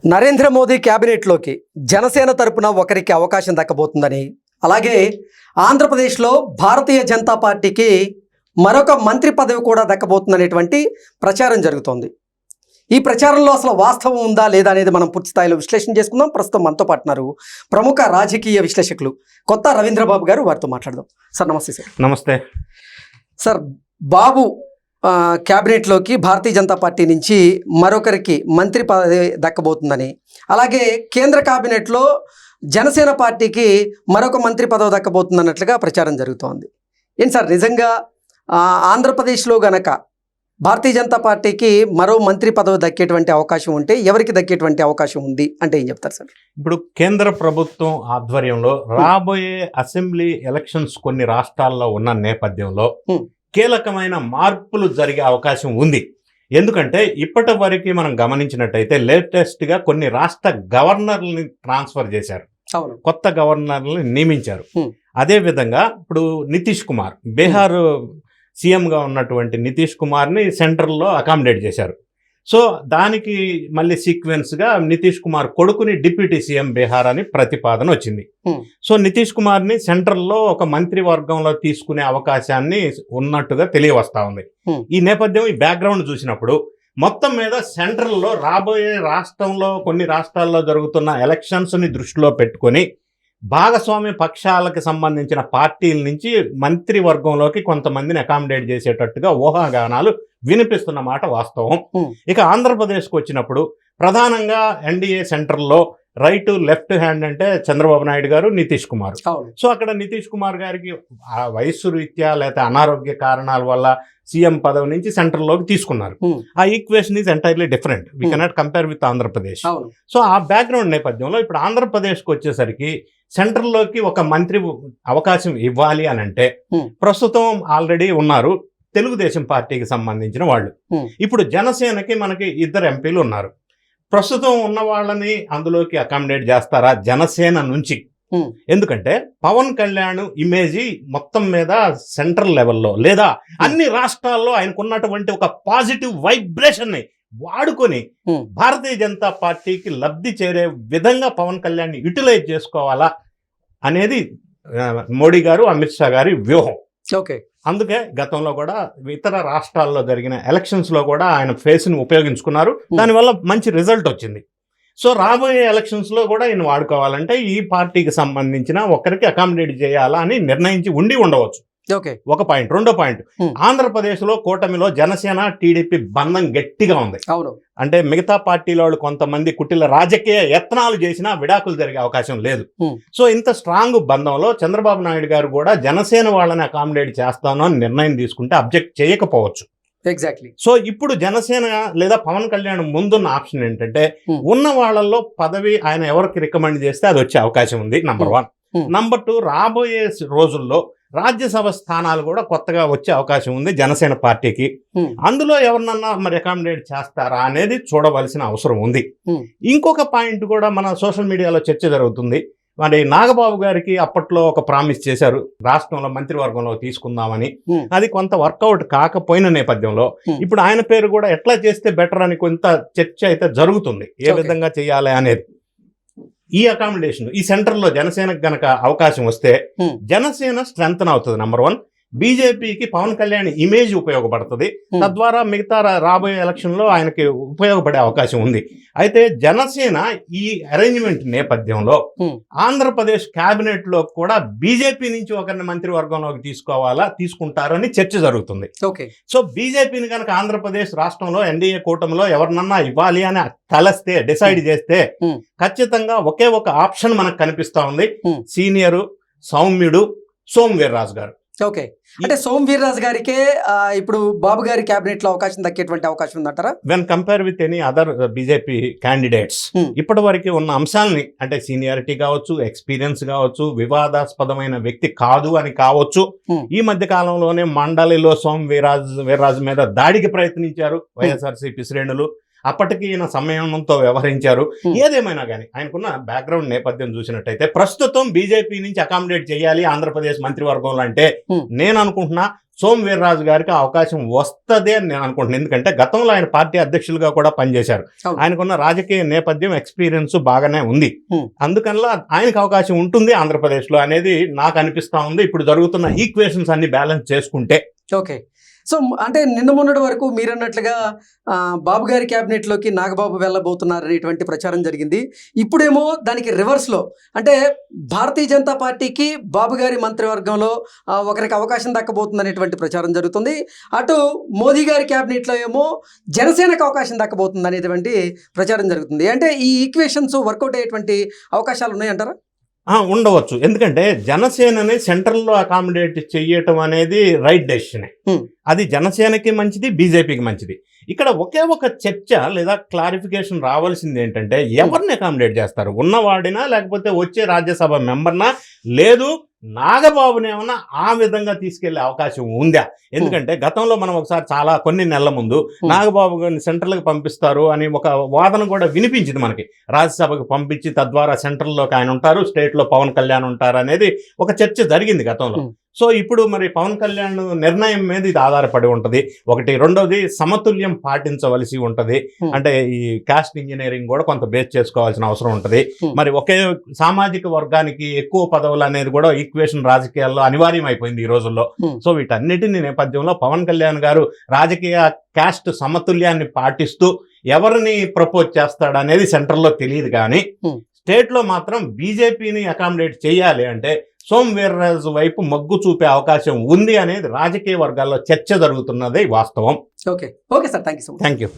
నరేంద్ర మోదీ క్యాబినెట్లోకి జనసేన తరపున ఒకరికి అవకాశం దక్కబోతుందని, అలాగే ఆంధ్రప్రదేశ్లో భారతీయ జనతా పార్టీకి మరొక మంత్రి పదవి కూడా దక్కబోతుందనేటువంటి ప్రచారం జరుగుతోంది. ఈ ప్రచారంలో అసలు వాస్తవం ఉందా లేదా అనేది మనం పూర్తి స్థాయిలో విశ్లేషణ చేసుకుందాం. ప్రస్తుతం మనతో పాటున్నారు ప్రముఖ రాజకీయ విశ్లేషకులు కొత్త రవీంద్రబాబు గారు. వారితో మాట్లాడదాం. సార్ నమస్తే. సార్ నమస్తే. సార్, బాబు క్యాబినెట్లోకి భారతీయ జనతా పార్టీ నుంచి మరొకరికి మంత్రి పదవి దక్కబోతుందని, అలాగే కేంద్ర క్యాబినెట్లో జనసేన పార్టీకి మరొక మంత్రి పదవి దక్కబోతుందన్నట్లుగా ప్రచారం జరుగుతోంది. ఏంటి సార్, నిజంగా ఆంధ్రప్రదేశ్లో గనక భారతీయ జనతా పార్టీకి మరో మంత్రి పదవి దక్కేటువంటి అవకాశం ఉంటే ఎవరికి దక్కేటువంటి అవకాశం ఉంది అంటే ఏం చెప్తారు సార్? ఇప్పుడు కేంద్ర ప్రభుత్వం ఆధ్వర్యంలో రాబోయే అసెంబ్లీ ఎలక్షన్స్ కొన్ని రాష్ట్రాల్లో ఉన్న నేపథ్యంలో కీలకమైన మార్పులు జరిగే అవకాశం ఉంది. ఎందుకంటే ఇప్పటి వరకు మనం గమనించినట్టయితే లేటెస్ట్గా కొన్ని రాష్ట్ర గవర్నర్లని ట్రాన్స్ఫర్ చేశారు, కొత్త గవర్నర్లని నియమించారు. అదేవిధంగా ఇప్పుడు నితీష్ కుమార్, బీహార్ సీఎంగా ఉన్నటువంటి నితీష్ కుమార్ని సెంట్రల్లో అకామిడేట్ చేశారు. సో దానికి మళ్ళీ సీక్వెన్స్గా నితీష్ కుమార్ కొడుకుని డిప్యూటీ సీఎం బీహార్ అని ప్రతిపాదన వచ్చింది. సో నితీష్ కుమార్ని సెంట్రల్లో ఒక మంత్రివర్గంలో తీసుకునే అవకాశాన్ని ఉన్నట్టుగా తెలియవస్తా ఉంది. ఈ నేపథ్యం, ఈ బ్యాక్గ్రౌండ్ చూసినప్పుడు మొత్తం మీద సెంట్రల్లో రాబోయే రాష్ట్రంలో కొన్ని రాష్ట్రాల్లో జరుగుతున్న ఎలక్షన్స్ని దృష్టిలో పెట్టుకొని భాగస్వామ్య పక్షాలకు సంబంధించిన పార్టీల నుంచి మంత్రివర్గంలోకి కొంతమందిని అకామిడేట్ చేసేటట్టుగా ఊహాగానాలు వినిపిస్తున్న మాట వాస్తవం. ఇక ఆంధ్రప్రదేశ్కి వచ్చినప్పుడు ప్రధానంగా ఎన్డీఏ సెంటర్లో రైట్ లెఫ్ట్ హ్యాండ్ అంటే చంద్రబాబు నాయుడు గారు, నితీష్ కుమార్. సో అక్కడ నితీష్ కుమార్ గారికి ఆ వయస్సు రీత్యా లేకపోతే అనారోగ్య కారణాల వల్ల సీఎం పదవి నుంచి సెంట్రల్లోకి తీసుకున్నారు. ఆ equation is entirely different. We cannot compare with Andhra Pradesh. So ఆ బ్యాక్గ్రౌండ్ నేపథ్యంలో ఇప్పుడు ఆంధ్రప్రదేశ్కి వచ్చేసరికి సెంట్రల్లోకి ఒక మంత్రి అవకాశం ఇవ్వాలి అని అంటే ప్రస్తుతం ఆల్రెడీ ఉన్నారు తెలుగుదేశం పార్టీకి సంబంధించిన వాళ్ళు. ఇప్పుడు జనసేనకి మనకి 2 ఎంపీలు ఉన్నారు. ప్రస్తుతం ఉన్న వాళ్ళని అందులోకి అకామిడేట్ చేస్తారా జనసేన నుంచి? ఎందుకంటే పవన్ కళ్యాణ్ ఇమేజీ మొత్తం మీద సెంట్రల్ లెవెల్లో లేదా అన్ని రాష్ట్రాల్లో ఆయనకున్నటువంటి ఒక పాజిటివ్ వైబ్రేషన్ ని వాడుకొని భారతీయ జనతా పార్టీకి లబ్ధి చేరే విధంగా పవన్ కళ్యాణ్ యూటిలైజ్ చేసుకోవాలా అనేది మోడీ గారు, అమిత్ షా గారి వ్యూహం. అందుకే గతంలో కూడా ఇతర రాష్ట్రాల్లో జరిగిన ఎలక్షన్స్లో కూడా ఆయన ఫేస్ని ఉపయోగించుకున్నారు. దానివల్ల మంచి రిజల్ట్ వచ్చింది. సో రాబోయే ఎలక్షన్స్లో కూడా ఈయన వాడుకోవాలంటే ఈ పార్టీకి సంబంధించిన ఒకరికి అకామిడేట్ చేయాలా అని నిర్ణయించి ఉండవచ్చు. ఒక పాయింట్. రెండో పాయింట్, ఆంధ్రప్రదేశ్లో కూటమిలో జనసేన టీడీపీ బంధం గట్టిగా ఉంది. అంటే మిగతా పార్టీల వాళ్ళు కొంతమంది కుటిల రాజకీయ యత్నాలు చేసినా విడాకులు జరిగే అవకాశం లేదు. సో ఇంత స్ట్రాంగ్ బంధంలో చంద్రబాబు నాయుడు గారు కూడా జనసేన వాళ్ళని అకామిడేట్ చేస్తాను అని నిర్ణయం తీసుకుంటే అబ్జెక్ట్ చేయకపోవచ్చు. ఎగ్జాక్ట్లీ. సో ఇప్పుడు జనసేన లేదా పవన్ కళ్యాణ్ ముందున్న ఆప్షన్ ఏంటంటే ఉన్న వాళ్ళల్లో పదవి ఆయన ఎవరికి రికమెండ్ చేస్తే అది వచ్చే అవకాశం ఉంది. నంబర్ 1. నంబర్ 2, రాబోయే రోజుల్లో రాజ్యసభ స్థానాలు కూడా కొత్తగా వచ్చే అవకాశం ఉంది జనసేన పార్టీకి. అందులో ఎవరినన్నా మరి అకామిడేట్ చేస్తారా అనేది చూడవలసిన అవసరం ఉంది. ఇంకొక పాయింట్ కూడా మన సోషల్ మీడియాలో చర్చ జరుగుతుంది. మరి నాగబాబు గారికి అప్పట్లో ఒక ప్రామిస్ చేశారు, రాష్ట్రంలో మంత్రివర్గంలో తీసుకుందామని. అది కొంత వర్కౌట్ కాకపోయిన నేపథ్యంలో ఇప్పుడు ఆయన పేరు కూడా ఎట్లా చేస్తే బెటర్ అని కొంత చర్చ అయితే జరుగుతుంది, ఏ విధంగా చేయాలి అనేది. ఈ అకామిడేషన్ ఈ సెంటర్లో జనసేనకు గనక అవకాశం వస్తే జనసేన స్ట్రెంగ్తన్ అవుతుంది. నంబర్ 1, బీజేపీకి పవన్ కళ్యాణ్ ఇమేజ్ ఉపయోగపడుతుంది. తద్వారా మిగతా రాబోయే ఎలక్షన్లో ఆయనకి ఉపయోగపడే అవకాశం ఉంది. అయితే జనసేన ఈ అరేంజ్మెంట్ నేపథ్యంలో ఆంధ్రప్రదేశ్ క్యాబినెట్ లో కూడా బీజేపీ నుంచి ఒకరిని మంత్రివర్గంలోకి తీసుకుంటారని చర్చ జరుగుతుంది. సో బీజేపీని కనుక ఆంధ్రప్రదేశ్ రాష్ట్రంలో ఎన్డీఏ కూటమిలో ఎవరినన్నా ఇవ్వాలి అని తలస్తే, డిసైడ్ చేస్తే ఖచ్చితంగా ఒకే ఒక ఆప్షన్ మనకు కనిపిస్తా ఉంది. సీనియరు సౌమ్యుడు సోము వీర్రాజు గారు. అంటే సోము వీర్రాజు గారికే ఇప్పుడు బాబు గారి క్యాబినెట్ లో అవకాశం దక్కేటువంటి అవకాశం ఉందంటారా? When compare with any other BJP candidates ఇప్పటి వరకు ఉన్న అంశాలని, అంటే సీనియారిటీ కావచ్చు, ఎక్స్పీరియన్స్ కావచ్చు, వివాదాస్పదమైన వ్యక్తి కాదు అని కావచ్చు. ఈ మధ్య కాలంలోనే మండలిలో సోము వీర్రాజు మీద దాడికి ప్రయత్నించారు వైఎస్ఆర్సీపీ శ్రేణులు. అప్పటికి ఈయన సంయమనంతో వ్యవహరించారు. ఏదేమైనా కానీ ఆయనకున్న బ్యాక్గ్రౌండ్ నేపథ్యం చూసినట్టయితే ప్రస్తుతం బీజేపీ నుంచి అకామిడేట్ చేయాలి ఆంధ్రప్రదేశ్ మంత్రివర్గంలో అంటే నేను అనుకుంటున్నా సోము వీర్రాజు గారికి ఆ అవకాశం వస్తుంది అని నేను అనుకుంటున్నాను. ఎందుకంటే గతంలో ఆయన పార్టీ అధ్యక్షులుగా కూడా పనిచేశారు. అవును. ఆయనకున్న రాజకీయ నేపథ్యం, ఎక్స్పీరియన్స్ బాగానే ఉంది. Hmm. అందుకనిలా ఆయనకు అవకాశం ఉంటుంది ఆంధ్రప్రదేశ్లో అనేది నాకు అనిపిస్తా ఉంది. ఇప్పుడు జరుగుతున్న ఈక్వేషన్స్ అన్ని బ్యాలెన్స్ చేసుకుంటే. ఓకే. సో అంటే నిన్న మొన్నటి వరకు మీరు అన్నట్లుగా బాబు గారి క్యాబినెట్లోకి నాగబాబు వెళ్ళబోతున్నారు అనేటువంటి ప్రచారం జరిగింది. ఇప్పుడేమో దానికి రివర్స్లో, అంటే భారతీయ జనతా పార్టీకి బాబు గారి మంత్రివర్గంలో ఒకరికి అవకాశం దక్కబోతుంది అనేటువంటి ప్రచారం జరుగుతుంది. అటు మోదీ గారి క్యాబినెట్లో ఏమో జనసేనకు అవకాశం దక్కబోతుంది అనేటువంటి ప్రచారం జరుగుతుంది. అంటే ఈ ఈక్వేషన్స్ వర్కౌట్ అయ్యేటువంటి అవకాశాలు ఉన్నాయంటారా? ఉండవచ్చు. ఎందుకంటే జనసేనని సెంట్రల్లో అకామిడేట్ చెయ్యటం అనేది రైట్ డెసిషనే. అది జనసేనకి మంచిది, బీజేపీకి మంచిది. ఇక్కడ ఒకే ఒక చర్చ లేదా క్లారిఫికేషన్ రావాల్సింది ఏంటంటే, ఎవరిని అకామిడేట్ చేస్తారు? ఉన్నవాడినా, లేకపోతే వచ్చే రాజ్యసభ మెంబర్నా, లేదు నాగబాబుని ఏమన్నా ఆ విధంగా తీసుకెళ్లే అవకాశం ఉందా? ఎందుకంటే గతంలో మనం ఒకసారి కొన్ని నెలల ముందు నాగబాబు గారిని సెంట్రల్కి పంపిస్తారు అని ఒక వాదన కూడా వినిపించింది మనకి. రాజ్యసభకు పంపించి తద్వారా సెంట్రల్లోకి ఆయన ఉంటారు, స్టేట్లో పవన్ కళ్యాణ్ ఉంటారు అనేది ఒక చర్చ జరిగింది గతంలో. సో ఇప్పుడు మరి పవన్ కళ్యాణ్ నిర్ణయం మీద ఇది ఆధారపడి ఉంటుంది. ఒకటి. రెండోది, సమతుల్యం పాటించవలసి ఉంటుంది. అంటే ఈ కాస్ట్ ఇంజనీరింగ్ కూడా కొంత బేస్ చేసుకోవాల్సిన అవసరం ఉంటుంది. మరి ఒకే సామాజిక వర్గానికి ఎక్కువ పదవులు అనేది కూడా ఈక్వేషన్ రాజకీయాల్లో అనివార్యం అయిపోయింది ఈ రోజుల్లో. సో వీటన్నిటిని నేపథ్యంలో పవన్ కళ్యాణ్ గారు రాజకీయ కాస్ట్ సమతుల్యాన్ని పాటిస్తూ ఎవరిని ప్రపోజ్ చేస్తాడు అనేది సెంట్రల్లో తెలియదు. కానీ స్టేట్లో మాత్రం బీజేపీని అకామిడేట్ చేయాలి అంటే సోము వీర్రాజు వైపు మొగ్గు చూపే అవకాశం ఉంది అనేది రాజకీయ వర్గాల్లో చర్చ జరుగుతున్నదే వాస్తవం. Okay sir, thank you so much. Thank you.